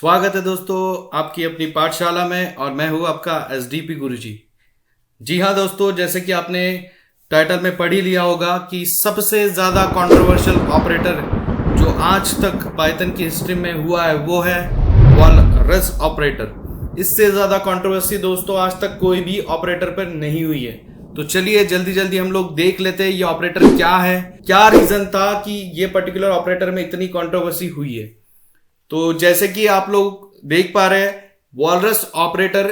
स्वागत है दोस्तों आपकी अपनी पाठशाला में। और मैं हूं आपका एसडीपी गुरुजी। जी हाँ दोस्तों, जैसे कि आपने टाइटल में पढ़ ही लिया होगा कि सबसे ज़्यादा कंट्रोवर्शियल ऑपरेटर जो आज तक पाइथन की हिस्ट्री में हुआ है वो है वॉलरस ऑपरेटर। इससे ज़्यादा कंट्रोवर्सी दोस्तों आज तक कोई भी ऑपरेटर पर नहीं हुई है। तो चलिए जल्दी जल्दी हम लोग देख लेते हैं ये ऑपरेटर क्या है, क्या रीज़न था कि ये पर्टिकुलर ऑपरेटर में इतनी कंट्रोवर्सी हुई है। तो जैसे कि आप लोग देख पा रहे हैं, वॉलरस ऑपरेटर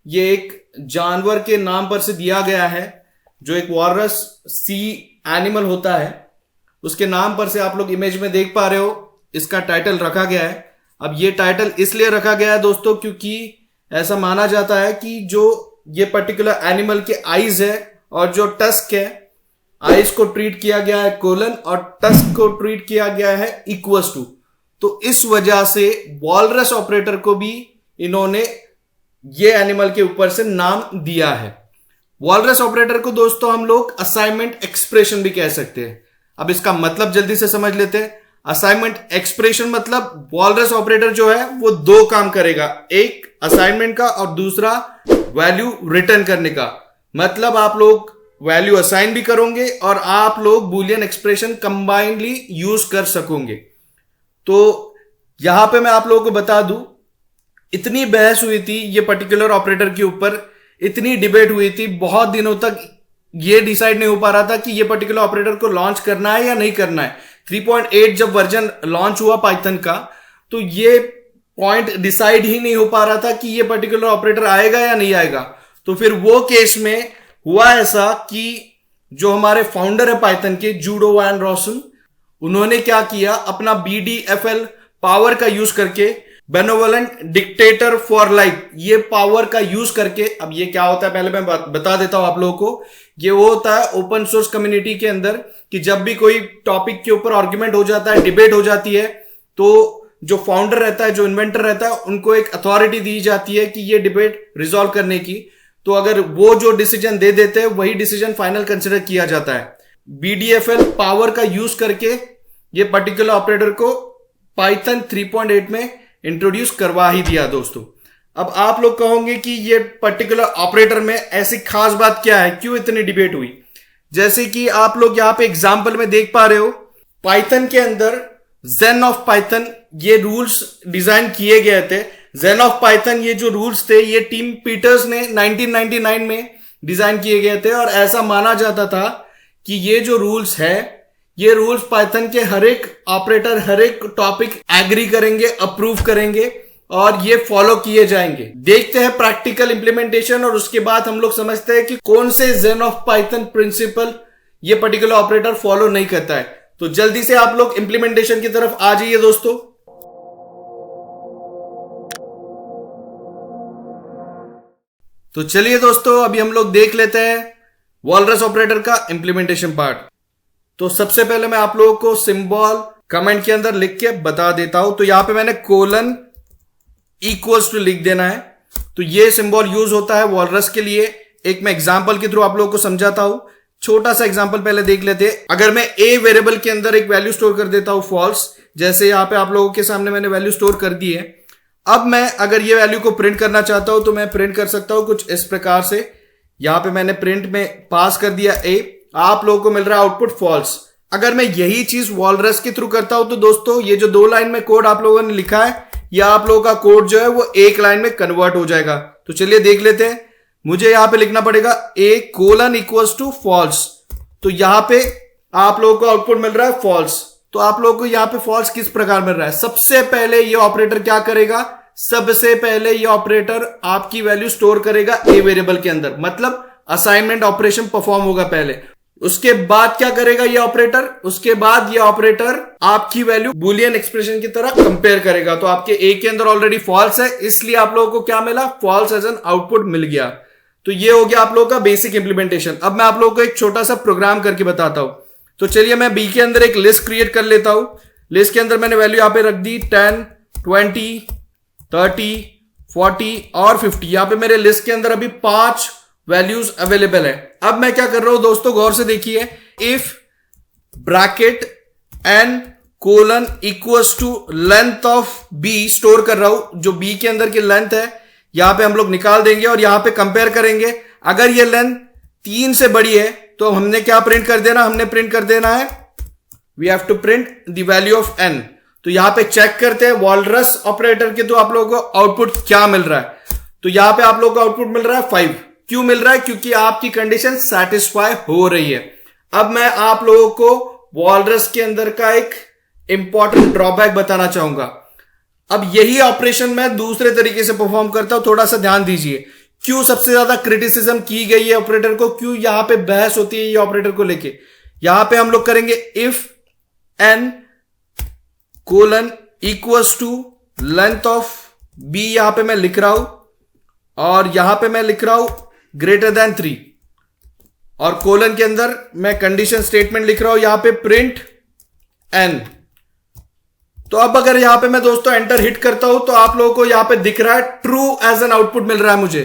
ये एक जानवर के नाम पर से दिया गया है। जो एक वॉलरस सी एनिमल होता है उसके नाम पर से आप लोग इमेज में देख पा रहे हो, इसका टाइटल रखा गया है। अब ये टाइटल इसलिए रखा गया है दोस्तों क्योंकि ऐसा माना जाता है कि जो ये पर्टिकुलर एनिमल के आईज है और जो टस्क है, आईज को ट्रीट किया गया है कोलन और टस्क को ट्रीट किया गया है इक्वस टू। तो इस वजह से वॉलरस ऑपरेटर को भी इन्होंने ये एनिमल के ऊपर से नाम दिया है। वॉलरस ऑपरेटर को दोस्तों हम लोग असाइनमेंट एक्सप्रेशन भी कह सकते हैं। अब इसका मतलब जल्दी से समझ लेते हैं। असाइनमेंट एक्सप्रेशन मतलब वॉलरस ऑपरेटर जो है वो दो काम करेगा, एक असाइनमेंट का और दूसरा वैल्यू रिटर्न करने का। मतलब आप लोग वैल्यू असाइन भी करोगे और आप लोग बूलियन एक्सप्रेशन कंबाइनली यूज कर सकोगे। तो यहां पे मैं आप लोगों को बता दूं, इतनी बहस हुई थी ये पर्टिकुलर ऑपरेटर के ऊपर, इतनी डिबेट हुई थी, बहुत दिनों तक ये डिसाइड नहीं हो पा रहा था कि ये पर्टिकुलर ऑपरेटर को लॉन्च करना है या नहीं करना है। 3.8 जब वर्जन लॉन्च हुआ पाइथन का तो ये पॉइंट डिसाइड ही नहीं हो पा रहा था कि ये पर्टिकुलर ऑपरेटर आएगा या नहीं आएगा। तो फिर वो केस में हुआ ऐसा कि जो हमारे फाउंडर है पाइथन के, जूडो वैन रॉसन, उन्होंने क्या किया, अपना BDFL पावर का यूज करके, बेनेवोलेंट डिक्टेटर फॉर लाइफ, ये पावर का यूज करके। अब ये क्या होता है पहले मैं बता देता हूं आप लोगों को। ये वो होता है ओपन सोर्स कम्युनिटी के अंदर कि जब भी कोई टॉपिक के ऊपर आर्ग्यूमेंट हो जाता है, डिबेट हो जाती है, तो जो फाउंडर रहता है, जो इन्वेंटर रहता है, उनको एक अथॉरिटी दी जाती है कि ये डिबेट रिजॉल्व करने की। तो अगर वो जो डिसीजन दे देते हैं वही डिसीजन फाइनल कंसिडर किया जाता है। BDFL पावर का यूज करके ये पर्टिकुलर ऑपरेटर को पाइथन 3.8 में इंट्रोड्यूस करवा ही दिया दोस्तों। अब आप लोग कहोगे कि ये पर्टिकुलर ऑपरेटर में ऐसी खास बात क्या है, क्यों इतनी डिबेट हुई। जैसे कि आप लोग यहां पे एग्जांपल में देख पा रहे हो, पाइथन के अंदर जेन ऑफ पाइथन ये रूल्स डिजाइन किए गए थे। जेन ऑफ पाइथन ये जो रूल्स थे ये टीम पीटर्स ने 1999 में डिजाइन किए गए थे और ऐसा माना जाता था कि ये जो रूल्स है, ये रूल्स पाइथन के हर एक ऑपरेटर हर एक टॉपिक एग्री करेंगे, अप्रूव करेंगे और ये फॉलो किए जाएंगे। देखते हैं प्रैक्टिकल इंप्लीमेंटेशन और उसके बाद हम लोग समझते हैं कि कौन से जेन ऑफ पाइथन प्रिंसिपल ये पर्टिकुलर ऑपरेटर फॉलो नहीं करता है। तो जल्दी से आप लोग इंप्लीमेंटेशन की तरफ आ जाइए दोस्तों। तो चलिए दोस्तों अभी हम लोग देख लेते हैं वॉलरस ऑपरेटर का इंप्लीमेंटेशन पार्ट। तो सबसे पहले मैं आप लोगों को सिंबल कमेंट के अंदर लिख के बता देता हूं। तो यहां पे मैंने कोलन इक्वल्स टू लिख देना है। तो ये सिंबल यूज होता है वॉलरस के लिए। एक मैं एग्जांपल के थ्रू आप लोगों को समझाता हूं। छोटा सा एग्जांपल पहले देख लेते हैं। अगर मैं ए वेरिएबल के अंदर एक वैल्यू स्टोर कर देता हूं फॉल्स, जैसे यहां पे आप लोगों के सामने मैंने वैल्यू स्टोर कर दी है। अब मैं अगर ये वैल्यू को प्रिंट करना चाहता हूं तो मैं प्रिंट कर सकता हूं कुछ इस प्रकार से। यहां पे मैंने प्रिंट में पास कर दिया ए, आप लोगों को मिल रहा है आउटपुट फॉल्स। अगर मैं यही चीज वॉलरस के थ्रू करता हूं तो दोस्तों ये जो 2 लाइन में कोड आप लोगों ने लिखा है, या आप लोगों का कोड जो है वो एक लाइन में कन्वर्ट हो जाएगा। तो चलिए देख लेते हैं। मुझे यहां पे लिखना पड़ेगा ए कोलन इक्वल्स टू फॉल्स। तो यहां पे आप लोगों को आउटपुट मिल रहा है फॉल्स। तो आप लोगों को यहां पे फॉल्स किस प्रकार मिल रहा है, सबसे पहले ये ऑपरेटर क्या करेगा, सबसे पहले ये ऑपरेटर आपकी वैल्यू स्टोर करेगा ए वेरिएबल के अंदर, मतलब असाइनमेंट ऑपरेशन परफॉर्म होगा पहले। उसके बाद क्या करेगा ये ऑपरेटर, उसके बाद ये ऑपरेटर आपकी वैल्यू बूलियन एक्सप्रेशन की तरह कंपेयर करेगा। तो आपके ए के अंदर ऑलरेडी फॉल्स है, इसलिए आप लोगों को क्या मिला, फॉल्स एज एन आउटपुट मिल गया। तो ये हो गया आप लोगों का बेसिक इंप्लीमेंटेशन। अब मैं आप लोगों को एक छोटा सा प्रोग्राम करके बताता हूं। तो चलिए मैं बी के अंदर एक लिस्ट क्रिएट कर लेता हूं। लिस्ट के अंदर मैंने वैल्यू यहां पे रख दी 10, 20, 30, 40 और 50। यहां पे मेरे लिस्ट के अंदर अभी 5 वैल्यूज अवेलेबल है। अब मैं क्या कर रहा हूं दोस्तों, गौर से देखिए। If bracket n colon equals to length of B store कर रहा हूं, जो बी के अंदर की लेंथ है यहां पे हम लोग निकाल देंगे और यहां पे कंपेयर करेंगे। अगर ये लेंथ 3 से बड़ी है तो हमने क्या प्रिंट कर देना, हमने प्रिंट कर देना है we have to print the value of n। तो यहां पे चेक करते हैं वॉलरस ऑपरेटर के तो आप लोगों को आउटपुट क्या मिल रहा है। तो यहां पे आप लोगों को आउटपुट मिल रहा है 5। क्यों मिल रहा है? क्योंकि आपकी कंडीशन सेटिस्फाई हो रही है। अब मैं आप लोगों को वॉलरस के अंदर का एक इंपॉर्टेंट ड्रॉबैक बताना चाहूंगा। अब यही ऑपरेशन मैं दूसरे तरीके से परफॉर्म करता हूं, थोड़ा सा ध्यान दीजिए। क्यों सबसे ज्यादा क्रिटिसिज्म की गई है ऑपरेटर को, क्यों यहां पे बहस होती है ये ऑपरेटर को लेके। यहां पे हम लोग करेंगे if n colon equals to length of b, यहां पे मैं लिख रहा हूं, और यहां पे मैं लिख रहा हूं ग्रेटर देन 3, और कोलन के अंदर मैं कंडीशन स्टेटमेंट लिख रहा हूं यहां पे प्रिंट n। तो अब अगर यहां पे मैं दोस्तों एंटर हिट करता हूं तो आप लोगों को यहां पे दिख रहा है ट्रू एज एन आउटपुट मिल रहा है मुझे।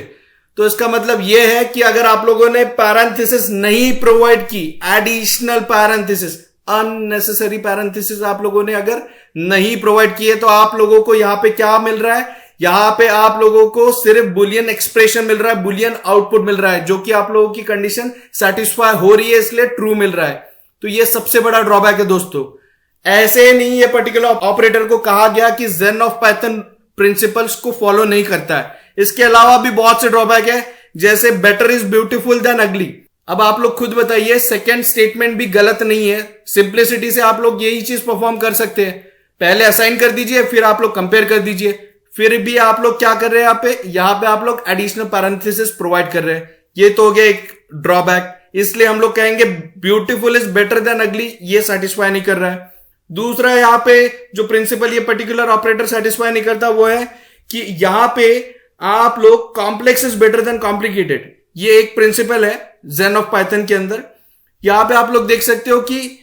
तो इसका मतलब यह है कि अगर आप लोगों ने पैरेंथेसिस नहीं प्रोवाइड की, एडिशनल पैरेंथेसिस, अननेसेसरी पैरेंथेसिस आप लोगों ने अगर नहीं प्रोवाइड किए तो आप लोगों को यहां पे क्या मिल रहा है, यहां पे आप लोगों को सिर्फ बुलियन एक्सप्रेशन मिल रहा है, बुलियन आउटपुट मिल रहा है, जो कि आप लोगों की कंडीशन सेटिस्फाई हो रही है इसलिए ट्रू मिल रहा है। तो ये सबसे बड़ा ड्रॉबैक है दोस्तों। ऐसे नहीं ये पर्टिकुलर ऑपरेटर को कहा गया कि जेन ऑफ पाइथन प्रिंसिपल्स को फॉलो नहीं करता है। इसके अलावा भी बहुत से ड्रॉबैक है, जैसे बेटर इज ब्यूटीफुल देन अगली। अब आप लोग खुद बताइए, सेकेंड स्टेटमेंट भी गलत नहीं है। सिंप्लिसिटी से आप लोग यही चीज परफॉर्म कर सकते हैं। पहले असाइन कर दीजिए, फिर आप लोग कंपेयर कर दीजिए। फिर भी आप लोग क्या कर रहे हैं यहां पे आप लोग एडिशनल पैरेंथेसिस प्रोवाइड कर रहे हैं। ये तो हो गया एक ड्रॉबैक, इसलिए हम लोग कहेंगे ब्यूटीफुल इज बेटर देन अगली, ये सेटिस्फाई नहीं कर रहा है। दूसरा यहां पे जो प्रिंसिपल ये पर्टिकुलर ऑपरेटर सेटिस्फाई नहीं करता वो है कि यहां पे आप लोग complex is better than complicated, ये एक प्रिंसिपल है जेन ऑफ पाइथन के अंदर। यहां पे आप लोग देख सकते हो कि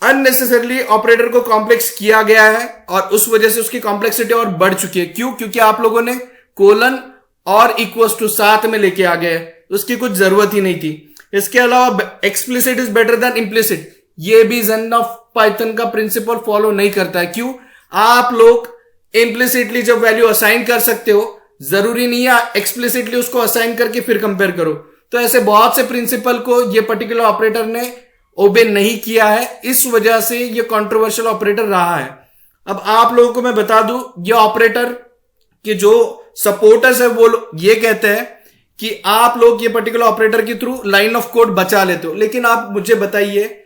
अननेसेसरली ऑपरेटर को कॉम्प्लेक्स किया गया है और उस वजह से उसकी कॉम्प्लेक्सिटी और बढ़ चुकी है। क्यों? क्योंकि आप लोगों ने कोलन और इक्वल्स टू साथ में लेके आ गए, उसकी कुछ जरूरत ही नहीं थी। इसके अलावा explicit is better than implicit, ये भी जेन ऑफ पाइथन का प्रिंसिपल फॉलो नहीं करता है। क्यों? आप लोग इम्प्लिसिटली जब वैल्यू असाइन कर सकते हो, जरूरी नहीं है एक्सप्लिसिटली उसको असाइन करके फिर कंपेयर करो। तो ऐसे बहुत से प्रिंसिपल को ये पर्टिकुलर ऑपरेटर ने ओबे नहीं किया है, इस वजह से ये कंट्रोवर्शियल ऑपरेटर रहा है। अब आप लोगों को मैं बता दूं, ये ऑपरेटर के जो सपोर्टर्स है वो ये कहते हैं कि आप लोग ये पर्टिकुलर ऑपरेटर के थ्रू लाइन ऑफ कोड बचा लेते हो। लेकिन आप मुझे बताइए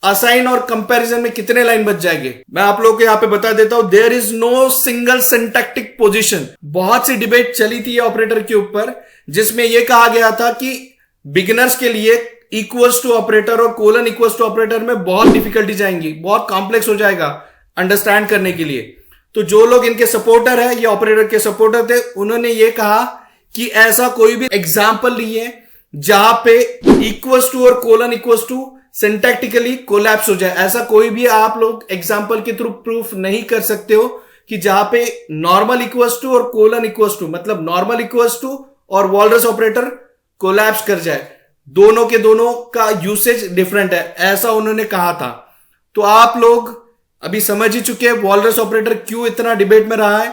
असाइन और कंपैरिजन में कितने लाइन बच जाएंगे? मैं आप लोगों को यहां पे बता देता हूं, there is no single syntactic position. बहुत सी डिबेट चली थी ये ऑपरेटर के ऊपर, जिसमें यह कहा गया था कि बिगिनर्स के लिए इक्वल्स टू ऑपरेटर और कोलन इक्वल्स टू ऑपरेटर में बहुत डिफिकल्टी जाएंगी, बहुत कॉम्प्लेक्स हो जाएगा अंडरस्टैंड करने के लिए। तो जो लोग इनके सपोर्टर है, ये ऑपरेटर के सपोर्टर थे, उन्होंने ये कहा कि ऐसा कोई भी एग्जाम्पल नहीं है जहां पे इक्वल्स टू और colon equals to syntactically collapse हो जाए। ऐसा कोई भी आप लोग एग्जाम्पल के थ्रू प्रूफ नहीं कर सकते हो कि जहां पे नॉर्मल इक्वल्स टू और कोलन इक्वल्स टू, मतलब नॉर्मल इक्वल्स टू और वॉलरस ऑपरेटर कोलैप्स कर जाए। दोनों के दोनों का यूसेज डिफरेंट है, ऐसा उन्होंने कहा था। तो आप लोग अभी समझ ही चुके हैं वॉलरस ऑपरेटर क्यों इतना डिबेट में रहा है,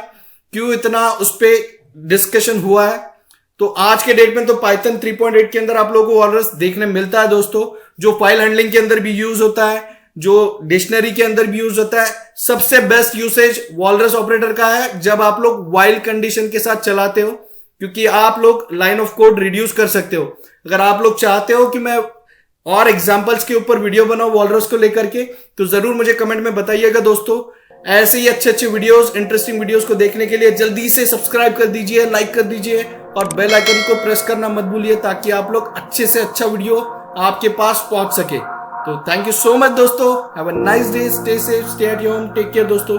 क्यों इतना उस पर डिस्कशन हुआ है। तो आज के डेट में तो पाइथन 3.8 के अंदर आप लोगों को वॉलरस देखने मिलता है दोस्तों, जो फाइल हैंडलिंग के अंदर भी यूज होता है, जो डिक्शनरी के अंदर भी यूज होता है। सबसे बेस्ट यूसेज वॉलरस ऑपरेटर का है जब आप लोग व्हाइल कंडीशन के साथ चलाते हो, क्योंकि आप लोग लाइन ऑफ कोड रिड्यूस कर सकते हो। अगर आप लोग चाहते हो कि मैं और एग्जांपल्स के ऊपर वीडियो बनाऊं वॉलरस को लेकर के, तो जरूर मुझे कमेंट में बताइएगा दोस्तों। ऐसे ही अच्छे अच्छे वीडियोस, इंटरेस्टिंग वीडियोस को देखने के लिए जल्दी से सब्सक्राइब कर दीजिए, लाइक कर दीजिए और बेल आइकन को प्रेस करना मत भूलिए, ताकि आप लोग अच्छे से अच्छा वीडियो आपके पास पहुंच सके। तो थैंक यू सो मच दोस्तों, have a nice day, stay safe, stay at home, take care दोस्तों।